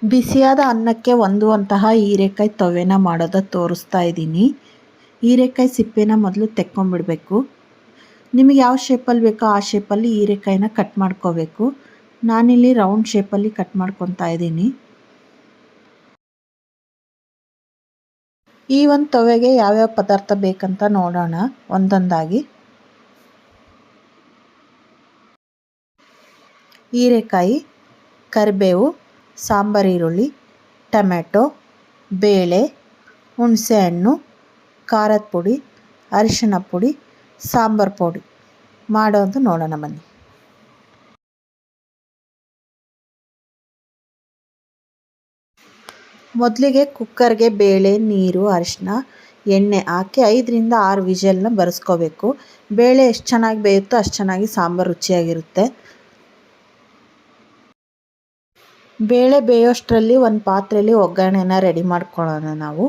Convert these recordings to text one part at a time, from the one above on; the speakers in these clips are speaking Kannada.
ಬಿಸಿಯಾದ ಅನ್ನಕ್ಕೆ ಹೊಂದುವಂತಹ ಹೀರೆಕಾಯಿ ತೊವೆನ ಮಾಡೋದು ತೋರಿಸ್ತಾ ಇದ್ದೀನಿ. ಹೀರೆಕಾಯಿ ಸಿಪ್ಪೆನ ಮೊದಲು ತೆಕ್ಕೊಂಬಿಡಬೇಕು. ನಿಮಗೆ ಯಾವ ಶೇಪಲ್ಲಿ ಬೇಕೋ ಆ ಶೇಪಲ್ಲಿ ಹೀರೆಕಾಯಿನ ಕಟ್ ಮಾಡ್ಕೋಬೇಕು. ನಾನಿಲ್ಲಿ ರೌಂಡ್ ಶೇಪಲ್ಲಿ ಕಟ್ ಮಾಡ್ಕೊತಾ ಇದ್ದೀನಿ. ಈ ಒಂದು ತೊವೆಗೆ ಯಾವ್ಯಾವ ಪದಾರ್ಥ ಬೇಕಂತ ನೋಡೋಣ ಒಂದೊಂದಾಗಿ. ಹೀರೆಕಾಯಿ, ಕರಿಬೇವು, ಸಾಂಬಾರು ಈರುಳ್ಳಿ, ಟೊಮೆಟೊ, ಬೇಳೆ, ಹುಣಸೆಹಣ್ಣು, ಖಾರದ ಪುಡಿ, ಅರಿಶಿಣ ಪುಡಿ, ಸಾಂಬಾರು ಪುಡಿ ಮಾಡೋದು ನೋಡೋಣ ಬನ್ನಿ. ಮೊದಲಿಗೆ ಕುಕ್ಕರ್ಗೆ ಬೇಳೆ, ನೀರು, ಅರಿಶಿಣ, ಎಣ್ಣೆ ಹಾಕಿ 5ರಿಂದ 6 ವಿಷಲ್ನ ಬರೆಸ್ಕೋಬೇಕು. ಬೇಳೆ ಎಷ್ಟು ಚೆನ್ನಾಗಿ ಬೇಯುತ್ತೋ ಅಷ್ಟು ಚೆನ್ನಾಗಿ ಸಾಂಬಾರು ರುಚಿಯಾಗಿರುತ್ತೆ. ಬೇಳೆ ಬೇಯೋಷ್ಟರಲ್ಲಿ ಒಂದು ಪಾತ್ರೆಯಲ್ಲಿ ಒಗ್ಗರಣೆನ ರೆಡಿ ಮಾಡ್ಕೊಳ್ಳೋಣ ನಾವು.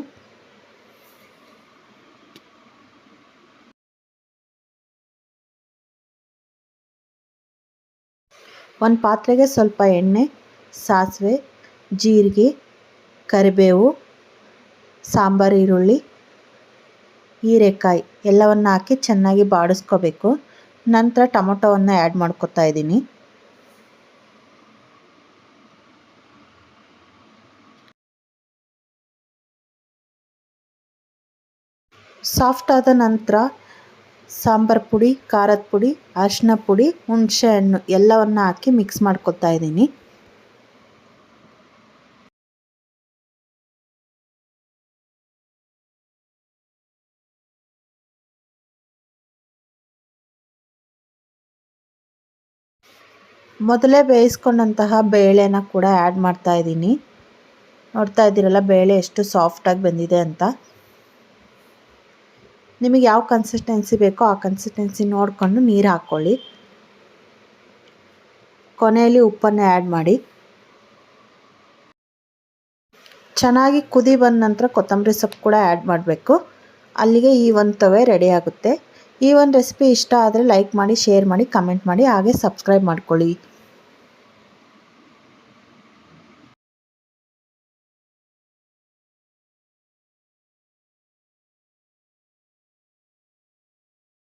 ಒಂದು ಪಾತ್ರೆಗೆ ಸ್ವಲ್ಪ ಎಣ್ಣೆ, ಸಾಸಿವೆ, ಜೀರಿಗೆ, ಕರಿಬೇವು, ಸಾಂಬಾರು ಈರುಳ್ಳಿ, ಹೀರೆಕಾಯಿ ಎಲ್ಲವನ್ನು ಹಾಕಿ ಚೆನ್ನಾಗಿ ಬಾಡಿಸ್ಕೋಬೇಕು. ನಂತರ ಟೊಮೊಟೊವನ್ನು ಆ್ಯಡ್ ಮಾಡ್ಕೊತಾ ಇದ್ದೀನಿ. ಸಾಫ್ಟ್ ಆದ ನಂತರ ಸಾಂಬಾರು ಪುಡಿ, ಖಾರದ ಪುಡಿ, ಅರಿಶಿನ ಪುಡಿ, ಹುಣಸೆ ಹಣ್ಣು ಎಲ್ಲವನ್ನು ಹಾಕಿ ಮಿಕ್ಸ್ ಮಾಡ್ಕೊತಾ ಇದ್ದೀನಿ. ಮೊದಲೇ ಬೇಯಿಸ್ಕೊಂಡಂತಹ ಬೇಳೆನ ಕೂಡ ಆ್ಯಡ್ ಮಾಡ್ತಾ ಇದ್ದೀನಿ. ನೋಡ್ತಾ ಇದ್ದೀರಲ್ಲ ಬೇಳೆ ಎಷ್ಟು ಸಾಫ್ಟಾಗಿ ಬಂದಿದೆ ಅಂತ. ನಿಮಗೆ ಯಾವ ಕನ್ಸಿಸ್ಟೆನ್ಸಿ ಬೇಕೋ ಆ ಕನ್ಸಿಸ್ಟೆನ್ಸಿ ನೋಡಿಕೊಂಡು ನೀರು ಹಾಕ್ಕೊಳ್ಳಿ. ಕೊನೆಯಲ್ಲಿ ಉಪ್ಪನ್ನು ಆ್ಯಡ್ ಮಾಡಿ. ಚೆನ್ನಾಗಿ ಕುದಿ ಬಂದ ನಂತರ ಕೊತ್ತಂಬರಿ ಸೊಪ್ಪು ಕೂಡ ಆ್ಯಡ್ ಮಾಡಬೇಕು. ಅಲ್ಲಿಗೆ ಈ ಒಂದು ತೊವೆ ರೆಡಿ ಆಗುತ್ತೆ. ಈ ಒಂದು ರೆಸಿಪಿ ಇಷ್ಟ ಆದರೆ ಲೈಕ್ ಮಾಡಿ, ಶೇರ್ ಮಾಡಿ, ಕಮೆಂಟ್ ಮಾಡಿ, ಹಾಗೆ ಸಬ್ಸ್ಕ್ರೈಬ್ ಮಾಡ್ಕೊಳ್ಳಿ.